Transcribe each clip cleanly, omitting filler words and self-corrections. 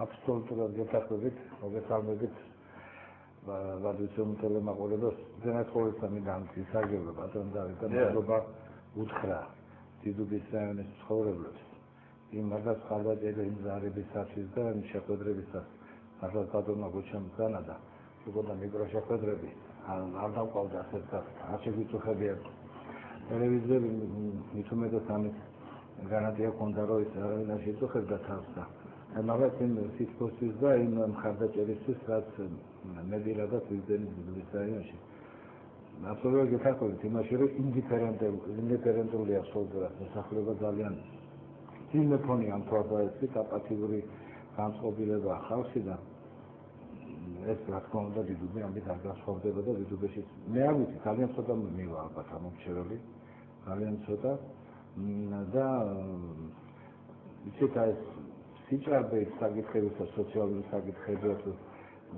აბსოლუტურად გეთახმებით, მოგესალმებით ვადვიცემ ტელემაყურებელს, ძენად ყოველსამიდან ისარგებლა ბატონ დავით და მადლობა უთხრა დიდუბის რაიონის ცხოვრებლებს იმ მაგას ხალხაძე იმ ზარებისათვის და იმ შეხვედრებისას მართლაც ბატონმა გუჩემსგანა და უგონდა მიკროშეხვედრები არ დავყავდა ასეთ ასე გიწუხებია ტელევიზიები მით უმეტეს ამის განათია ქონდა რომ ის არავინ არ შეწუხებდა თავს და მაგას იმ სიტყვისთვის და იმ მხარდაჭერისთვის რაც მედირადაც ვიზდენის დიდუბის რაიონში აბსოლუტურად გეთახმებით იმაში რომ ინდიფერენტულია სოლდერას მოსახლეობა ძალიან ძიმე ფონი ამ თვალსაზრისით აპათიური განწყობილება ხალხიდან ეს რა თქმა უნდა დიდუბი ამით არ გასხვავდება და დიდუბეში მე არ ვიცი ძალიან ცოტა მივა ალბათ ამომრჩეველი ძალიან ცოტა და ვიცით ეს სიჭარბე საკითხების და სოციალური საკითხების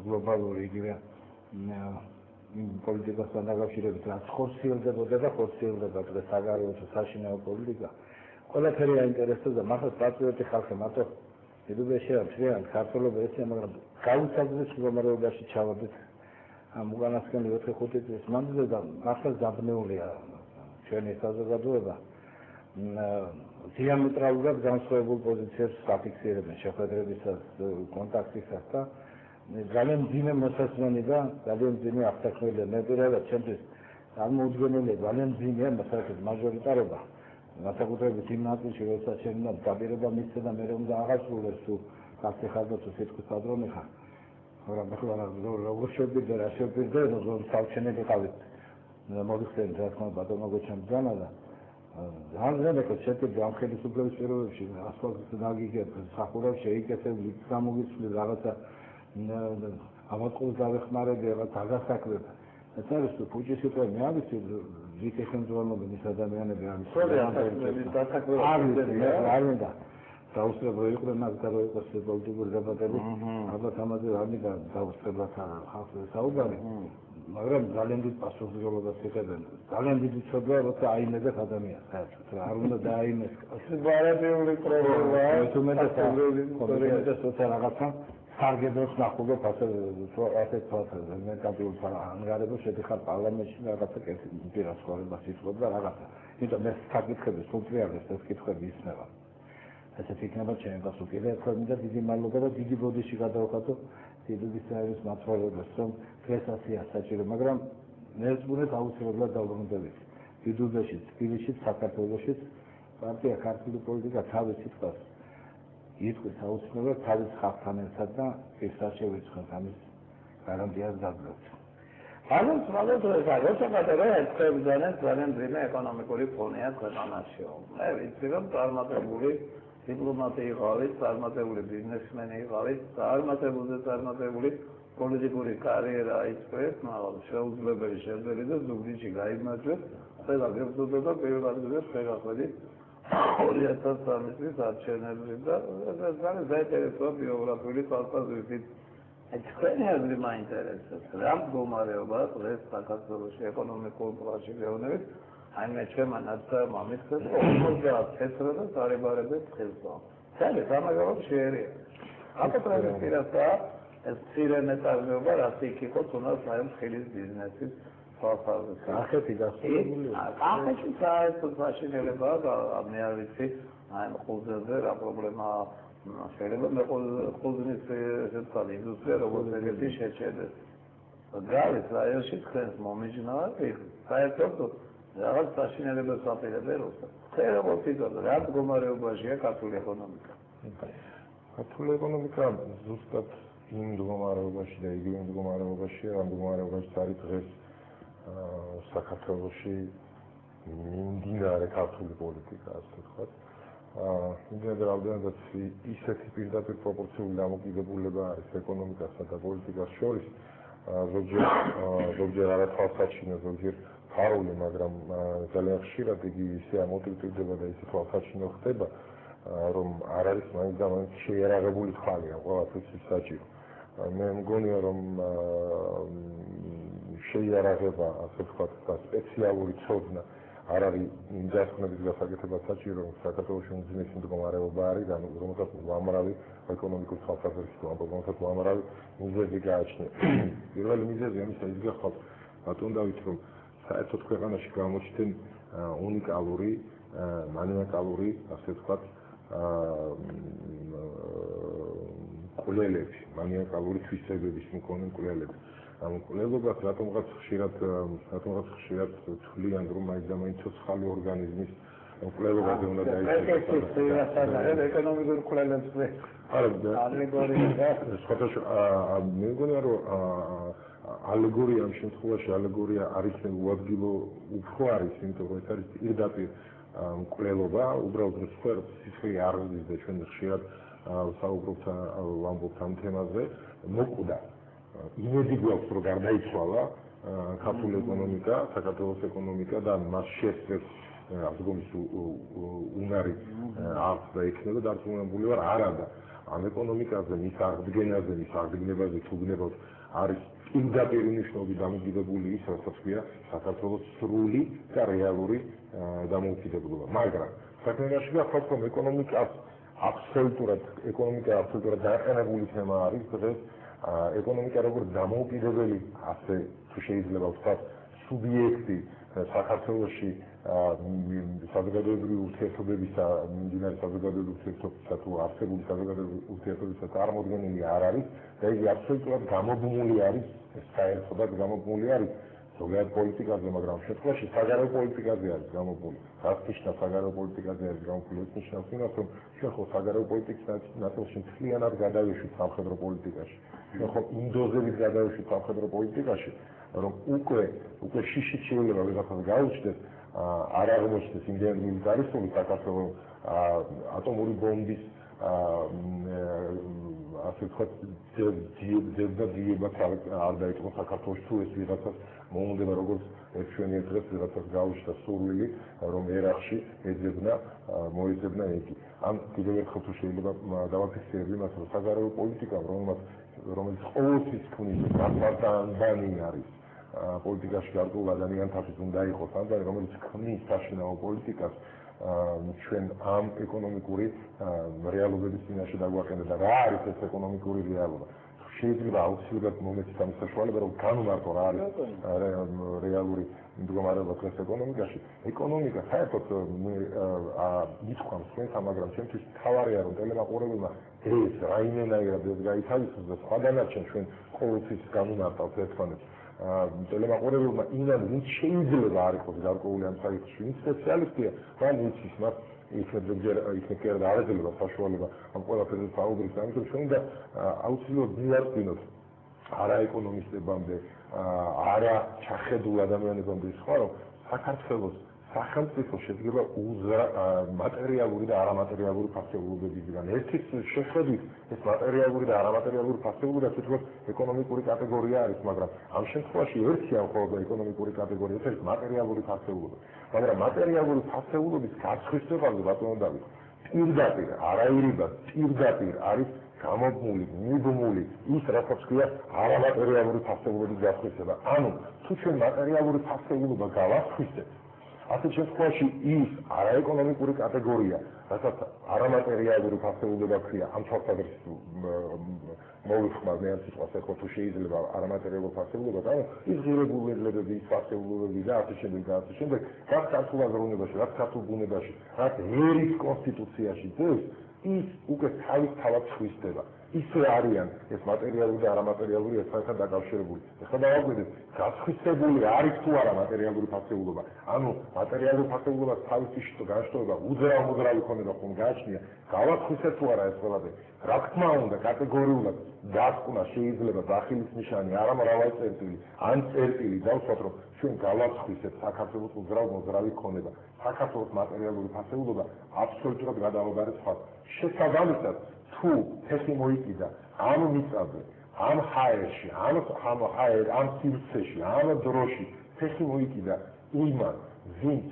გლობალური იგივე პოლიტიკასთან დაკავშირებით რაც ხორციელდებოდა და ხორციელდება დღეს საგარეო თუ საშინაო პოლიტიკა ყველაფერი აინტერესებს და მართლა პატრიოტი ხალხი მარტო დიდუბეში არ ჩვენან ქართულობა ესეა მაგრამ გაუცადდეს მდგომარეობაში ჩავარდეთ ამ უკანასკნელი 4-5 წლის მანძილზე და მართლა დაბნეულია ჩვენი საზოგადოება დიამეტრალურად განსხვავებულ პოზიციებს აფიქსირებენ შეხვედრებისას კონტაქტისას და ძალიან ძიმე მოსასმენი და ძალიან ძიმე აღსაქმელია მე პირადად ჩემთვის წარმოუდგენელია ძალიან ძიმეა მასაკის მაჟორიტარობა განსაკუთრებით იმ ნაწილში როცა ჩემს დაპირება მისცე და მე უნდა აღასრულოს თუ კაცი ხარ და თუ სიტყვის პატრონი ხარ მაგრამ ახლა როგორ შევდივარ რა შევდივარ როგორ საჩენები ყავით მოგიხსენეთ რა თქმა უნდა ბატონო გოჩემსგანა და ძალიან შეჭერდა ამ ხელისუფლების პირობებში ასფალტზე დაგიგებ სახურავ შეიკეთებ გამოგიცვლი რაღაცა ავატყუს დავეხმარები რაღაც დაგასაქმებ ეს არის თუ ფუჭის სიტყვა მე არ ვიცი ვიქე ხელმძღვანელობენ ის ადამიანები არის არ მინდა დაუსწრებ რო იყვნენ მაგ და რო იყოს პოლიტიკური დებატები ალბათ ამაზე არ მინდა დაუსწრებლად ხალხს საუბარი მაგრამ ძალიან დიდ პასუხისმგებლობას იღებენ ძალიან დიდი ცოდვაა როცა აიმედებ ადამიანს საერთოდ რა არ უნდა დააიმეს ბარადეული პრობლემაა თუმცა როცა რაღაცა სარგებლობს ნახულობ ასეთ თვალსაზრისით მე კაპიტულ ანგარებებს შედიხარ პარლამენტში რაღაცა პირასხმარებას იწვევ და რაღაცა იმიტომ მე საკითხების სულწრიადეს ეს კითხვები ისმევა ესეც იქნება ჩემი პასუხი და ეხლა დიდი მადლობა და დიდი ბოდიში გადავხატო დიდუბის რაიონის მაცხოვრებლებს რომ დღეს ასეა საჭირო მაგრამ მე ზღუნეთ აუცილებლად დავბრუნდებით დიდუბეშიც თბილისშიც საქართველოშიც პარტია ქართული პოლიტიკა თავის სიტყვას იტყვის აუცილებლად თავის ხალხთან ერთად და პირსა შევიწყოთ ამის გარანტიას დაძლევთ. მადლობთ როცა პატარა ერთებზანეს ძალიან ძიმე ეკონომიკური ფონია ქვეყანაში. მე ვიცი რომ წარმატებული დიპლომატი იყავით, წარმატებული ბიზნესმენი იყავით, წარმატებული პოლიტიკური კარიერა იწყეთ, მაგრამ შეუძლებელი შეძლებელი და ზუგდიდში გაიმარჯვეთ, ყველა გებრძოდა და პირველად შეგახვედით 2003 წლის არჩევნებში და ეს ძალიან საინტერესო ბიოგრაფიული თვალსაზრისით. თქვენი აზრი მაინტერესებს. რა მდგომარეობა დღეს საქართველოში ეკონომიკურ პროცესში გეუბნებით? აი მე ჩემმა ნაცვალმა მისცეს 50 და სარებარებებს ხელსა. ძალიან სამაგალო შეერია. აკეთებს პირასა ეს ცირე მეტარდება რაც იქ იყო თუნდაც აი ხელის ბიზნესის ახეთი გასწავლებულია. ახეთი საერთოდ საშინელებაა და მე არ ვიცი აი ხუზეზე რა პრობლემაა შეიძლება მე ხუზნის ესეთან ინდუსტრია როგორც ეგეთი შეჭედეს. გალის რაიონში თქვენს მომიჯნავ საერთოდ რაღაც საშინელებებს აპირებენ როცა. როგორც იგივე რა მდგომარეობაშია ქართული ეკონომიკა. ქართული ეკონომიკა ზუსტად იმ მდგომარეობაში და იგივე მდგომარეობაშია რა მდგომარეობაში არის დღეს საქართველოში მიმდინარე ქართული პოლიტიკა ასე ვთქვათ. იმდენად რამდენადაც ისეთი პირდაპირ პროპორციული დამოკიდებულება არის ეკონომიკასა და პოლიტიკას შორის ზოგჯერ არა თვალსაჩინო, ზოგჯერ ფარული, მაგრამ ძალიან ხშირად იგი ისე ამოტივტივდება და ისე თვალსაჩინო ხდება, რომ არ არის მაინც და მაინც შეიარაღებული თვალი ამ ყველაფრის საჭირო. მე მგონია რომ შეიარაღება ასე ვთქვათ და სპეციალური ცოდნა არ არის იმ დასკვნების გასაკეთებაც საჭირო, რომ საქართველოში უმძიმესი მდგომარეობა არის, რომელსაც უამრავი ეკონომიკური თვალსაზრისით რომელსაც უამრავი მიზეზი გააჩნია. პირველი მიზეზი ამისა ის გახლავთ, ბატონ დავით, რომ საერთოდ ქვეყანაში გამოჩნდნენ უნიკალური, მანიაკალური, ასე ვთქვათ, კვლელები, მანიაკალური თვისებების მქონე კვლელები. ამ კვლელობას რატომღაც ხშირად თვლიან, რომ მაინც და მაინც ცოცხალი ორგანიზმის კვლელობაზე უნდა დაიწყოს. ეკონომიკური კვლელებზე. ალეგორია. მე მგონია, რომ ალეგორია ამ შემთხვევაში ალეგორია არის უადგილო უფრო არის, იმიტომ რომ ეს არის პირდაპირ კვლელობა, უბრალოდ სიცხე არ ზის და ჩვენ ხშირად საუბრობთ ვამბობთ ამ თემაზე, მოკვდა. იმედი გვაქვს, რომ გარდაიცვალა ქართული ეკონომიკა, საქართველოს ეკონომიკა და მას შეესწრებს აღდგომის უნარი აქვს და იქნება დარწმუნებული ვარ, არადა ამ ეკონომიკაზე, მის აღდგენაზე, მის აღდგენებაზე თუ გნებავთ არის პირდაპირ მნიშვნელობით დამოკიდებული ის, რასაც ქვია საქართველოს სრული და რეალური დამოუკიდებლობა. მაგრამ საქმეში გახლავთ, რომ ეკონომიკა აბსოლუტურად დაყენებული თემა არის დღეს. ეკონომიკა როგორც დამოუკიდებელი, ასე თუ შეიძლება ვთქვათ, სუბიექტი საქართველოში საზოგადოებრივი ურთიერთობებისა, მიმდინარე საზოგადოებრივი ურთიერთობებისა თუ არსებული საზოგადოებრივი ურთიერთობებისა წარმოდგენილი არ არის და იგი აბსოლუტურად გამობმული არის, საერთოდ გამობმული არის ზოგიერთ პოლიტიკაზე, მაგრამ ამ შემთხვევაში საგარეო პოლიტიკაზე არის გამობმული. რაც ნიშნავს საგარეო პოლიტიკაზე არის გამობმული, ეს ნიშნავს იმას, რომ ჩვენ ხო საგარეო პოლიტიკის ნაწილში მთლიანად გადავეშვით სამხედრო პოლიტიკაში. ჩვენ ხო იმ დოზებით გადავეშვით სამხედრო პოლიტიკაში, რომ უკვე შიშით შეიძლება ვიღაცას გაუჩნდეს, არ აღმოჩნდეს იმდენად მილიტარისტული საქართველოს ატომური ბომბის ასე ვთქვათ, ძებნად არ დაიწყო საქართველოში თუ ეს ვიღაცას მოუნდება როგორც ერთშვენიერ დღეს ვიღაცას გაუჩნდა სურვილი, რომ ერახში ეძებნა, მოეძებნა იგი. ან კიდევ ერთხელ თუ შეიძლება დავაფიქსირებ იმას, რომ საგარეო პოლიტიკა, რომელიც ყოველთვის ქმნის მართლმადიდებელი არის. პოლიტიკაში გარკვეულ ადამიანთათვის უნდა იყოს ანდანი, რომელიც ქმნის საშინაო პოლიტიკას, ჩვენ ამ ეკონომიკური რეალობების წინაშე დაგვაყენეთ და რა არის ეს ეკონომიკური რეალობა. შეიძლება აუცილებლად მომეცით ამ საშუალება, რომ განვმარტო რა არის რეალური მდგომარეობა დღეს ეკონომიკაში. ეკონომიკა საერთოდ ითქვამს ჩვენთან, მაგრამ ჩემთვის მთავარია, რომ ტელემაყურებელმა ეს რაიმენაირად ეს გაითავისოს და სხვა დანარჩენ ჩვენ ყოველთვის განვმარტავთ ერთმანეთს. ტელემაყურებელმა იმან ვინც შეიძლება არ იყოს გარკვეული ამ საკითხში, ვინც სპეციალისტია, მან იცის მას იქნება აღეძლება საშუალება ამ ყველაფერზე საუბრის, ამიტომ ჩვენ უნდა აუცილებლად მივაწვინოთ არა ეკონომისტებამდე, არა ჩახედულ ადამიანებამდე სხვა, რომ საქართველოს სახელმწიფო შედგება მატერიალური და არამატერიალური ფაქტორებიდან. ერთის შეხედვით ეს მატერიალური და არამატერიალური ფაქტორები თვითონ ეკონომიკური კატეგორია არის, მაგრამ ამ შემთხვევაში ერთია მხოლოდ ეკონომიკური კატეგორია, ეს არის მატერიალური ფაქტორები. მაგრამ მატერიალური ფაქტორების გასხვისებაზე ბატონო დავით, პირდაპირ, არაირიბად, პირდაპირ არის გამობმული, მიბმული ის, რასაც ქვია არამატერიალური ფაქტორების გასხვისება. ანუ თუ ჩვენ მატერიალური ფაქტორობა გავასხვისებთ, ასეთ შემთხვევაში ის არაეკონომიკური კატეგორია, რასაც არამატერიალური ფაქტორობა ქვია, ამ თვალსაზრისით მოვიხმარ მე ამ სიტყვას, ეხლა თუ შეიძლება არამატერიალური ფაქტორობა, ანუ ის ღირებულებები, ის ფაქტორებები და ასე შემდეგ, რაც ქართულ აზროვნებაში, რაც ქართულ ბუნებაში, რაც ერის კონსტიტუციაში ძლევს, ის უკვე თავად სხვისდება. ისე არიან ეს მატერიალური და არამატერიალური ერთმანეთთან დაკავშირებული. ეხლა დავაგვიდეთ, გასხვისებული არის თუ არა მატერიალური ფაქტორობა. ანუ მატერიალური ფაქტორობა თავისი განშტოება უძრავ-მოძრავი ქონება ხომ გააჩნია, გავასხვისებ თუ არა ეს ყველაფერი. რა თქმა უნდა, კატეგორიულად დასკვნა შეიძლება დახილის ნიშანი, არა მრავალწერტილი, ან წერტილი დავსვათ, რომ ჩვენ გავასხვისებ საქართველოს უძრავ-მოძრავი ქონება. საქართველოს მატერიალური ფაქტორობა აბსოლუტურად გადააგვარებს ფაქტს. შესაბამისად, თუ ფეხი მოიკიდა ამ მიწაზე, ამ ჰაერში, ამ სივრცეში, ამ დროში ფეხი მოიკიდა იმან, ვინც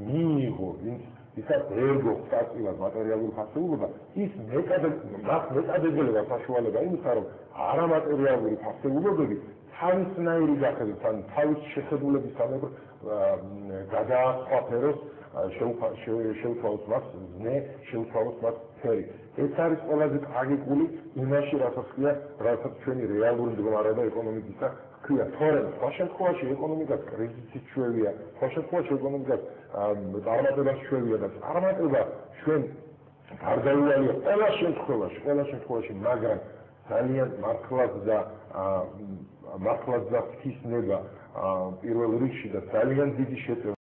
მიიღო, ვინც ისაც ვერ გვაქვს წაწილად მატერიალური ფასეულობა, ის მეტადებელება საშუალება იმისა, რომ არამატერიალური ფასეულობები თავისნაირი გახედოთ, ან თავის შეხედულებისამებრ გადაასხვაფეროს, შეუცვალოს მას ზნე, შეუცვალოს მას ფერი. ეს არის ყველაზე ტრაგიკული იმაში, რასაც ხდება, რასაც ჩვენი რეალური მდგომარეობა ეკონომიკისა ხდება. თორემ სხვა შემთხვევაში ეკონომიკას კრიზისით ჩვევია, სხვა შემთხვევაში ეკონომიკას წარმატებას ჩვევია და წარმატება ჩვენ გარდაუვალია ყველა შემთხვევაში, მაგრამ ძალიან მართლაც და ღვთისნება პირველ რიგში და ძალიან დიდი შეწევ